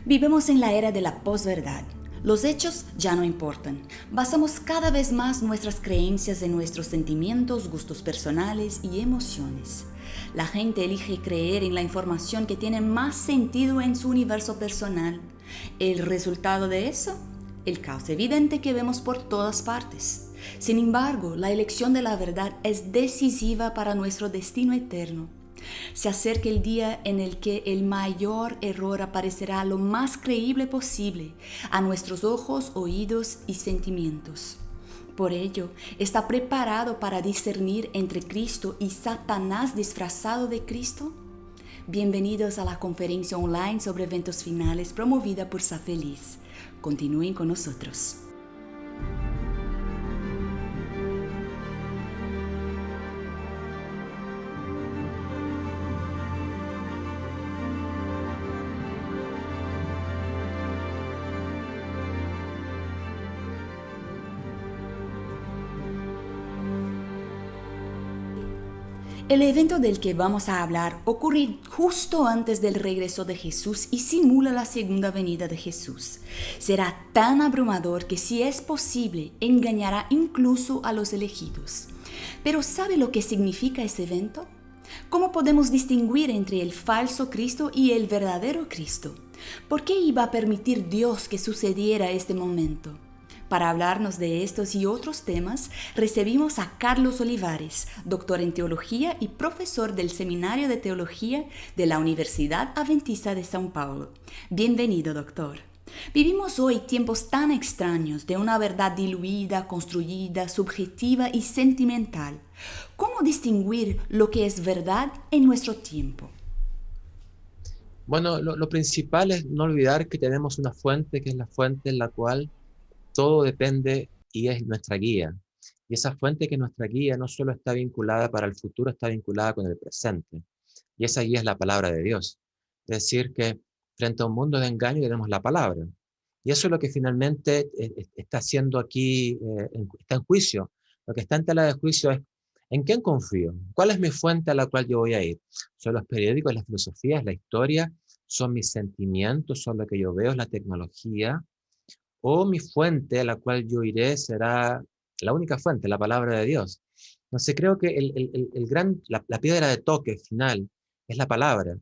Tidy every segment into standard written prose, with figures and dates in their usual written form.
Vivimos en la era de la posverdad. Los hechos ya no importan. Basamos cada vez más nuestras creencias en nuestros sentimientos, gustos personales y emociones. La gente elige creer en la información que tiene más sentido en su universo personal. ¿El resultado de eso? El caos evidente que vemos por todas partes. Sin embargo, la elección de la verdad es decisiva para nuestro destino eterno. Se acerca el día en el que el mayor error aparecerá lo más creíble posible a nuestros ojos, oídos y sentimientos. Por ello, ¿está preparado para discernir entre Cristo y Satanás disfrazado de Cristo? Bienvenidos a la conferencia online sobre eventos finales promovida por Safeliz. Continúen con nosotros. El evento del que vamos a hablar ocurre justo antes del regreso de Jesús y simula la segunda venida de Jesús. Será tan abrumador que, si es posible, engañará incluso a los elegidos. Pero ¿sabe lo que significa ese evento? ¿Cómo podemos distinguir entre el falso Cristo y el verdadero Cristo? ¿Por qué iba a permitir Dios que sucediera este momento? Para hablarnos de estos y otros temas, recibimos a Carlos Olivares, doctor en teología y profesor del Seminario de Teología de la Universidad Adventista de São Paulo. Bienvenido, doctor. Vivimos hoy tiempos tan extraños de una verdad diluida, construida, subjetiva y sentimental. ¿Cómo distinguir lo que es verdad en nuestro tiempo? Bueno, lo principal es no olvidar que tenemos una fuente que es la fuente en la cual todo depende y es nuestra guía. Y esa fuente que es nuestra guía no solo está vinculada para el futuro, está vinculada con el presente. Y esa guía es la palabra de Dios. Es decir, que frente a un mundo de engaño tenemos la palabra. Y eso es lo que finalmente está haciendo aquí, está en juicio. Lo que está en tela de juicio es: ¿en quién confío? ¿Cuál es mi fuente a la cual yo voy a ir? ¿Son los periódicos, las filosofías, la historia? ¿Son mis sentimientos? ¿Son lo que yo veo? ¿Es la tecnología? ¿O mi fuente a la cual yo iré será la única fuente, la palabra de Dios? Entonces creo que la piedra de toque final es la palabra.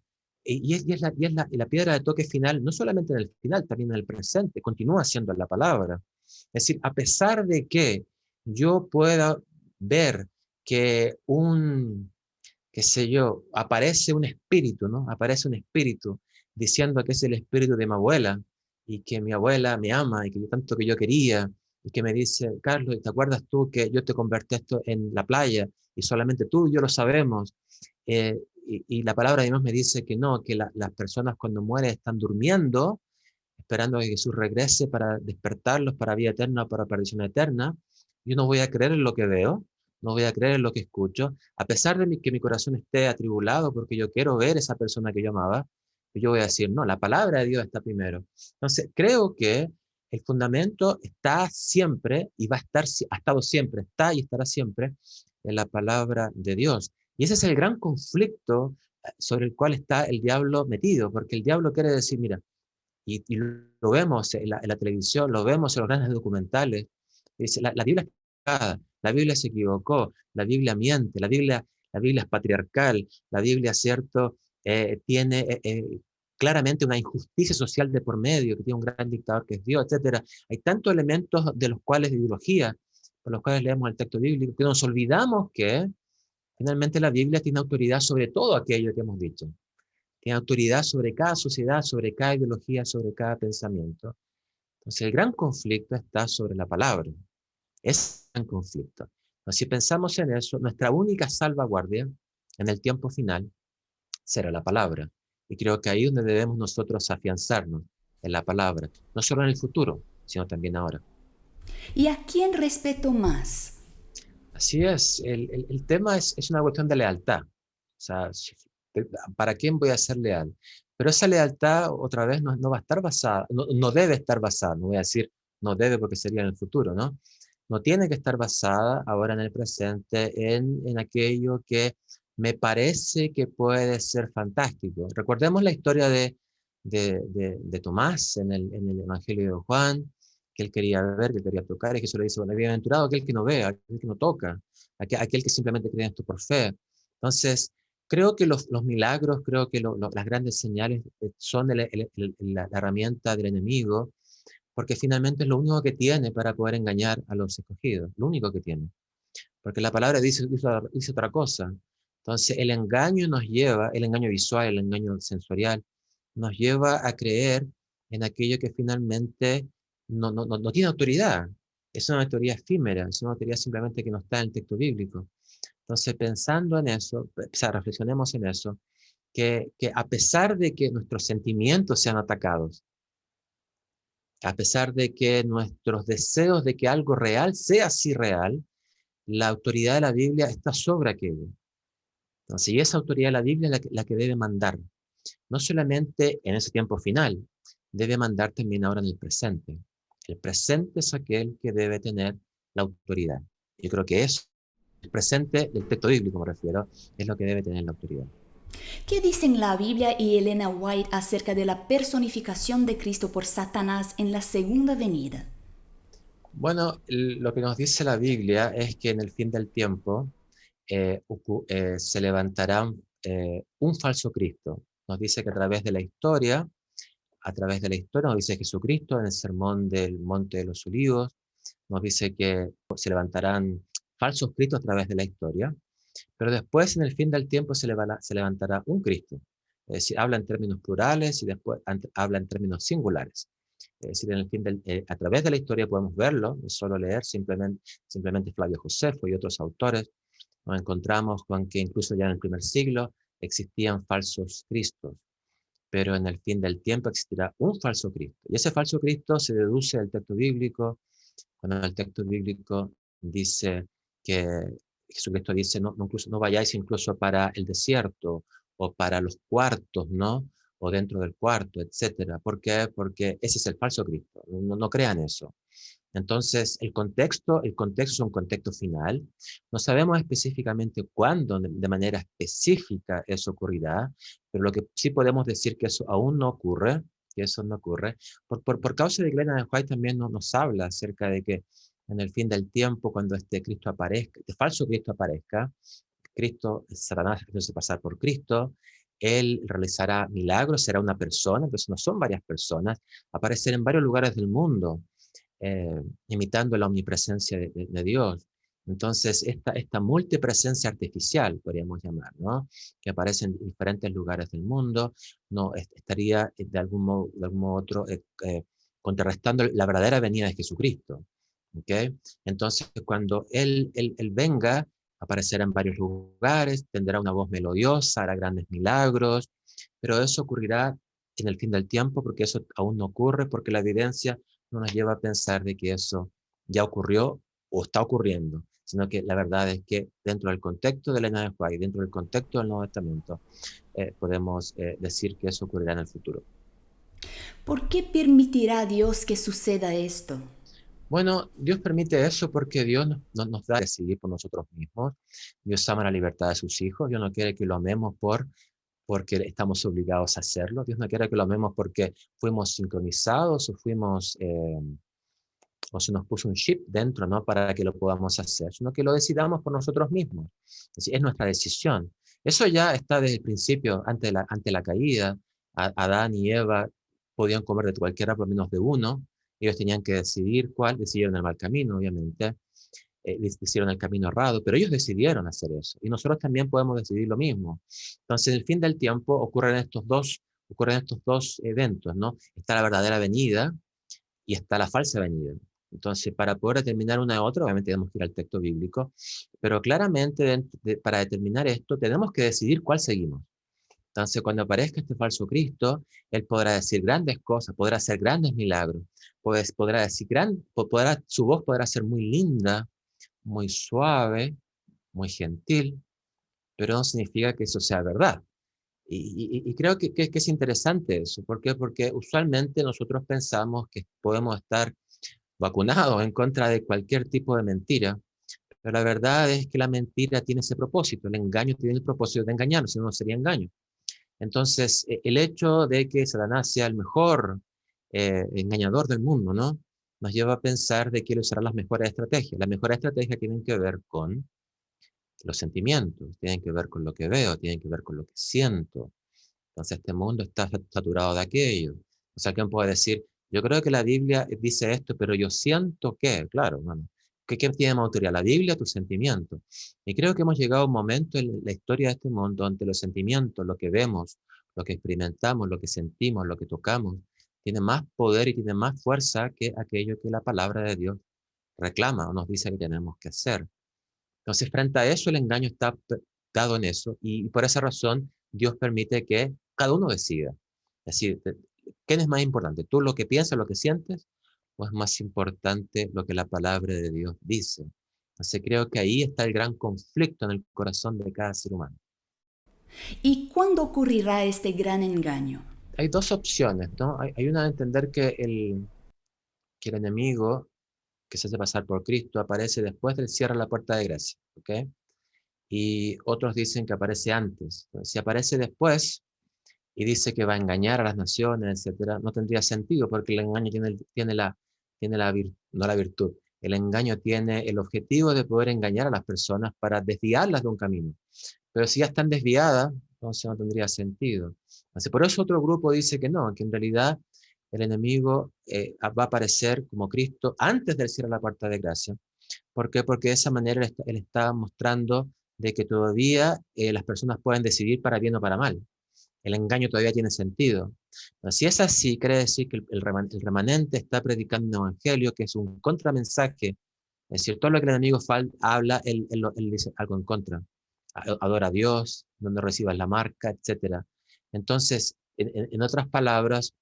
Y la piedra de toque final, no solamente en el final, también en el presente, continúa siendo la palabra. Es decir, a pesar de que yo pueda ver que qué sé yo, aparece un espíritu, ¿no? Aparece un espíritu diciendo que es el espíritu de mi abuela y que mi abuela me ama y que yo tanto que yo quería y que me dice: Carlos, ¿te acuerdas tú que yo te convertí esto en la playa y solamente tú y yo lo sabemos? Y la palabra de Dios me dice que no, que las personas cuando mueren están durmiendo, esperando que Jesús regrese para despertarlos para vida eterna o para perdición eterna. Yo no voy a creer en lo que veo, no voy a creer en lo que escucho, a pesar de que mi corazón esté atribulado porque yo quiero ver esa persona que yo amaba. Yo voy a decir: no, la palabra de Dios está primero. Entonces, creo que el fundamento está siempre y va a estar, ha estado siempre, está y estará siempre en la palabra de Dios. Y ese es el gran conflicto sobre el cual está el diablo metido, porque el diablo quiere decir: mira, y lo vemos en la televisión, lo vemos en los grandes documentales. Dice: la Biblia es equivocada, la Biblia se equivocó, la Biblia miente, la Biblia es patriarcal, la Biblia, ¿cierto? Tiene claramente una injusticia social de por medio, que tiene un gran dictador que es Dios, etcétera. Hay tantos elementos de los cuales, de ideología, por los cuales leemos el texto bíblico, que nos olvidamos que finalmente la Biblia tiene autoridad sobre todo aquello que hemos dicho. Tiene autoridad sobre cada sociedad, sobre cada ideología, sobre cada pensamiento. Entonces, el gran conflicto está sobre la palabra. Es un gran conflicto. Entonces, si pensamos en eso, nuestra única salvaguardia en el tiempo final será la palabra. Y creo que ahí es donde debemos nosotros afianzarnos, en la palabra, no solo en el futuro, sino también ahora. ¿Y a quién respeto más? Así es, el tema es una cuestión de lealtad. O sea, ¿para quién voy a ser leal? Pero esa lealtad, otra vez, no va a estar basada, no debe estar basada, no voy a decir no debe porque sería en el futuro, ¿no? No tiene que estar basada ahora en el presente en aquello que me parece que puede ser fantástico. Recordemos la historia de Tomás en el Evangelio de Juan, que él quería ver, que él quería tocar, y Jesús le dice, bueno, bienaventurado aquel que no ve, aquel que no toca, aquel que simplemente cree en esto por fe. Entonces, creo que los milagros, creo que las grandes señales son la herramienta del enemigo, porque finalmente es lo único que tiene para poder engañar a los escogidos, lo único que tiene. Porque la palabra dice otra cosa. Entonces, el engaño nos lleva, el engaño visual, el engaño sensorial, nos lleva a creer en aquello que finalmente no tiene autoridad. Es una teoría efímera, es una teoría simplemente que no está en el texto bíblico. Entonces, pensando en eso, o sea, reflexionemos en eso, que a pesar de que nuestros sentimientos sean atacados, a pesar de que nuestros deseos de que algo real sea así real, la autoridad de la Biblia está sobre aquello. Entonces, y esa autoridad de la Biblia es la que debe mandar, no solamente en ese tiempo final, debe mandar también ahora en el presente. El presente es aquel que debe tener la autoridad. Yo creo que eso, el presente del texto bíblico me refiero, es lo que debe tener la autoridad. ¿Qué dicen la Biblia y Elena White acerca de la personificación de Cristo por Satanás en la segunda venida? Bueno, lo que nos dice la Biblia es que en el fin del tiempo se levantará un falso Cristo. Nos dice que a través de la historia, nos dice Jesucristo en el sermón del Monte de los Olivos, nos dice que se levantarán falsos cristos a través de la historia, pero después en el fin del tiempo se levantará un Cristo. Es decir, habla en términos plurales y después habla en términos singulares. Es decir, a través de la historia podemos verlo, no solo leer simplemente Flavio Josefo y otros autores, nos encontramos con que incluso ya en el primer siglo existían falsos cristos, pero en el fin del tiempo existirá un falso Cristo. Y ese falso Cristo se deduce del texto bíblico, cuando el texto bíblico dice que Jesucristo dice, incluso, no vayáis incluso para el desierto o para los cuartos, ¿no? O dentro del cuarto, etcétera. ¿Por qué? Porque ese es el falso Cristo. No crean eso. Entonces, el contexto es un contexto final. No sabemos específicamente cuándo, de manera específica, eso ocurrirá, pero lo que sí podemos decir que eso aún no ocurre, que eso no ocurre, por causa de que Elena de White también nos habla acerca de que en el fin del tiempo, cuando este Cristo aparezca, este falso Cristo aparezca, Satanás hace pasar por Cristo, él realizará milagros, será una persona, entonces no son varias personas, aparecer en varios lugares del mundo, imitando la omnipresencia de Dios. Entonces, esta multipresencia artificial, podríamos llamar, ¿no? Que aparece en diferentes lugares del mundo, no estaría de algún modo u otro contrarrestando la verdadera venida de Jesucristo. ¿Okay? Entonces, cuando él venga, aparecerá en varios lugares, tendrá una voz melodiosa, hará grandes milagros, pero eso ocurrirá en el fin del tiempo, porque eso aún no ocurre, porque la evidencia no nos lleva a pensar de que eso ya ocurrió o está ocurriendo, sino que la verdad es que dentro del contexto de la Elena de White, dentro del contexto del Nuevo Testamento, podemos decir que eso ocurrirá en el futuro. ¿Por qué permitirá Dios que suceda esto? Bueno, Dios permite eso porque Dios nos da a decidir por nosotros mismos. Dios ama la libertad de sus hijos. Dios no quiere que lo amemos porque estamos obligados a hacerlo. Dios no quiere que lo amemos porque fuimos sincronizados o se nos puso un chip dentro, ¿no? Para que lo podamos hacer, sino que lo decidamos por nosotros mismos. Es nuestra decisión. Eso ya está desde el principio, ante la caída. Adán y Eva podían comer de cualquiera por menos de uno. Ellos tenían que decidir cuál, decidieron el mal camino, obviamente, decidieron el camino errado, pero ellos decidieron hacer eso. Y nosotros también podemos decidir lo mismo. Entonces, en el fin del tiempo ocurren estos dos eventos, ¿no? Está la verdadera venida y está la falsa venida. Entonces, para poder determinar una u otra, obviamente tenemos que ir al texto bíblico, pero claramente para determinar esto tenemos que decidir cuál seguimos. Entonces, cuando aparezca este falso Cristo, Él podrá decir grandes cosas, podrá hacer grandes milagros, podrá decir su voz podrá ser muy linda, muy suave, muy gentil, pero no significa que eso sea verdad. Y creo que es interesante eso. ¿Por qué? Porque usualmente nosotros pensamos que podemos estar vacunados en contra de cualquier tipo de mentira, pero la verdad es que la mentira tiene ese propósito, el engaño tiene el propósito de engañarnos, si no sería engaño. Entonces, el hecho de que Satanás sea el mejor engañador del mundo, ¿no? Nos lleva a pensar de que él usará las mejores estrategias. Las mejores estrategias tienen que ver con los sentimientos, tienen que ver con lo que veo, tienen que ver con lo que siento. Entonces, este mundo está saturado de aquello. O sea, ¿quién puede decir, yo creo que la Biblia dice esto, pero yo siento que, claro, bueno, ¿qué tiene más autoridad, la Biblia o tus sentimientos? Y creo que hemos llegado a un momento en la historia de este mundo donde los sentimientos, lo que vemos, lo que experimentamos, lo que sentimos, lo que tocamos, tiene más poder y tiene más fuerza que aquello que la palabra de Dios reclama o nos dice que tenemos que hacer. Entonces, frente a eso, el engaño está dado en eso y por esa razón Dios permite que cada uno decida. Es decir, ¿qué es más importante? ¿Tú lo que piensas, lo que sientes? ¿O es más importante lo que la palabra de Dios dice? Entonces, creo que ahí está el gran conflicto en el corazón de cada ser humano. ¿Y cuándo ocurrirá este gran engaño? Hay dos opciones, ¿no? Hay una de entender que el enemigo que se hace pasar por Cristo aparece después del cierre de la puerta de gracia, ¿ok? Y otros dicen que aparece antes. Entonces, si aparece después y dice que va a engañar a las naciones, etcétera, no tendría sentido porque el engaño no la virtud, el engaño tiene el objetivo de poder engañar a las personas para desviarlas de un camino. Pero si ya están desviadas, entonces no tendría sentido. Entonces, por eso otro grupo dice que no, que en realidad el enemigo va a aparecer como Cristo antes del cierre de la puerta de gracia. ¿Por qué? Porque de esa manera él está mostrando de que todavía las personas pueden decidir para bien o para mal. El engaño todavía tiene sentido. Entonces, si es así, quiere decir que el remanente está predicando un evangelio que es un contramensaje. Es decir, todo lo que el enemigo habla, él dice algo en contra. Adora a Dios, donde recibas la marca, etc. Entonces, en otras palabras,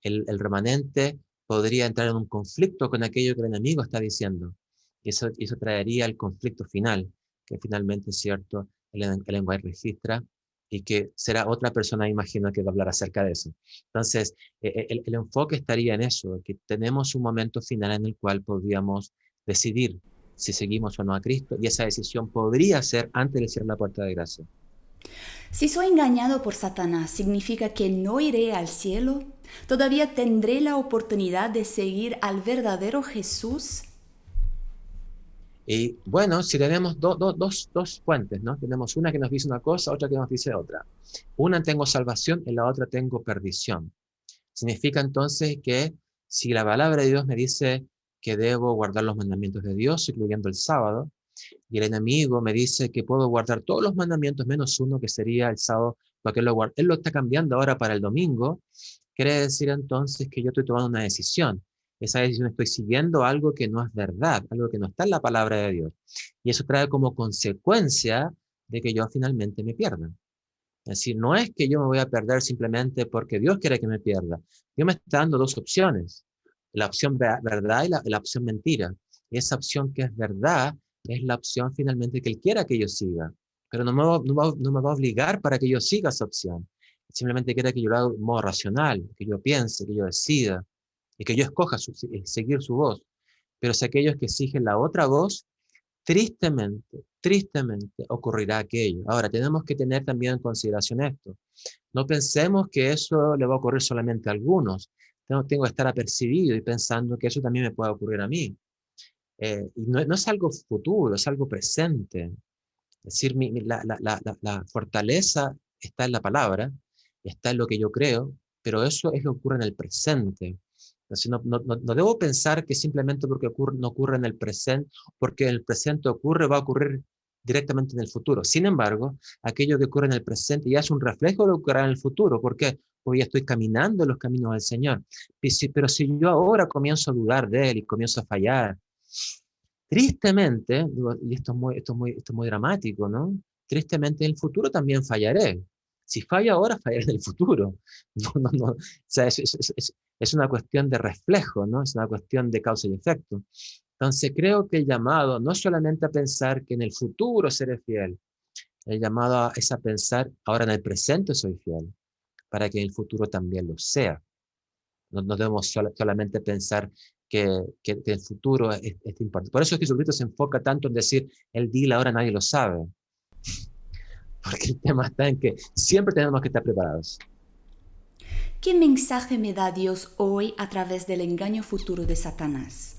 el remanente podría entrar en un conflicto con aquello que el enemigo está diciendo. Y eso traería el conflicto final, que finalmente es cierto, el lenguaje registra y que será otra persona, imagino, que va a hablar acerca de eso. Entonces, el enfoque estaría en eso, que tenemos un momento final en el cual podríamos decidir si seguimos o no a Cristo, y esa decisión podría ser antes de cierre la puerta de gracia. Si soy engañado por Satanás, ¿significa que no iré al cielo? ¿Todavía tendré la oportunidad de seguir al verdadero Jesús? Y bueno, si tenemos dos fuentes, ¿no? Tenemos una que nos dice una cosa, otra que nos dice otra. Una tengo salvación, en la otra tengo perdición. Significa entonces que si la palabra de Dios me dice que debo guardar los mandamientos de Dios, incluyendo el sábado, y el enemigo me dice que puedo guardar todos los mandamientos menos uno, que sería el sábado, porque él lo está cambiando ahora para el domingo, quiere decir entonces que yo estoy tomando una decisión. Esa decisión estoy siguiendo algo que no es verdad, algo que no está en la palabra de Dios. Y eso trae como consecuencia de que yo finalmente me pierda. Es decir, no es que yo me voy a perder simplemente porque Dios quiere que me pierda. Dios me está dando dos opciones, la opción verdad y la opción mentira. Y esa opción que es verdad es la opción finalmente que Él quiera que yo siga. Pero no me va a obligar para que yo siga esa opción. Simplemente quiere que yo lo haga de modo racional, que yo piense, que yo decida y que yo escoja seguir su voz. Pero si aquellos que exigen la otra voz, tristemente ocurrirá aquello. Ahora, tenemos que tener también en consideración esto. No pensemos que eso le va a ocurrir solamente a algunos. Tengo que estar apercibido y pensando que eso también me puede ocurrir a mí. Y no es algo futuro, es algo presente. Es decir, la fortaleza está en la palabra, está en lo que yo creo, pero eso es lo que ocurre en el presente. Entonces, no debo pensar que simplemente porque no ocurre en el presente, porque en el presente ocurre, va a ocurrir directamente en el futuro. Sin embargo, aquello que ocurre en el presente ya es un reflejo de lo que ocurrirá en el futuro. ¿Por qué? Porque ya estoy caminando en los caminos del Señor. Pero si yo ahora comienzo a dudar de Él y comienzo a fallar, tristemente, y esto es muy dramático, ¿no? Tristemente en el futuro también fallaré. Si fallo ahora, fallaré en el futuro. No. O sea, es una cuestión de reflejo, ¿no? Es una cuestión de causa y efecto. Entonces creo que el llamado no es solamente a pensar que en el futuro seré fiel, el llamado es a pensar ahora en el presente soy fiel, para que en el futuro también lo sea. No debemos solamente pensar que el futuro es importante. Por eso es que Jesucristo se enfoca tanto en decir, el día y la hora nadie lo sabe. porque el tema está en que siempre tenemos que estar preparados. ¿Qué mensaje me da Dios hoy a través del engaño futuro de Satanás?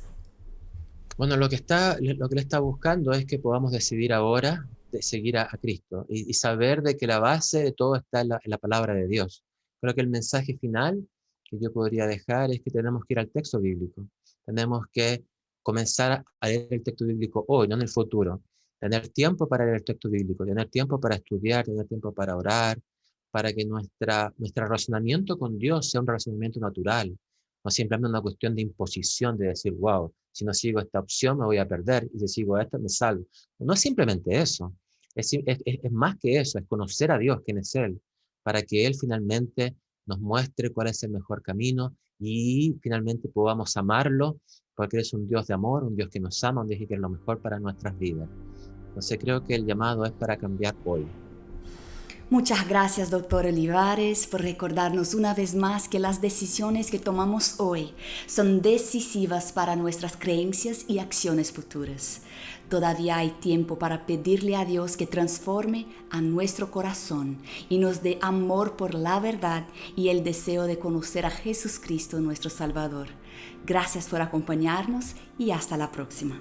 Bueno, lo que él está buscando es que podamos decidir ahora de seguir a Cristo y saber de que la base de todo está en la palabra de Dios. Creo que el mensaje final que yo podría dejar es que tenemos que ir al texto bíblico. Tenemos que comenzar a leer el texto bíblico hoy, no en el futuro. Tener tiempo para leer el texto bíblico, tener tiempo para estudiar, tener tiempo para orar, para que nuestro relacionamiento con Dios sea un relacionamiento natural, no simplemente una cuestión de imposición, de decir, wow, si no sigo esta opción me voy a perder, y si sigo esta me salvo. No es simplemente eso, es más que eso, es conocer a Dios, quién es Él, para que Él finalmente nos muestre cuál es el mejor camino y finalmente podamos amarlo, porque Él es un Dios de amor, un Dios que nos ama, un Dios que quiere lo mejor para nuestras vidas. Entonces creo que el llamado es para cambiar hoy. Muchas gracias, doctor Olivares, por recordarnos una vez más que las decisiones que tomamos hoy son decisivas para nuestras creencias y acciones futuras. Todavía hay tiempo para pedirle a Dios que transforme a nuestro corazón y nos dé amor por la verdad y el deseo de conocer a Jesucristo, nuestro Salvador. Gracias por acompañarnos y hasta la próxima.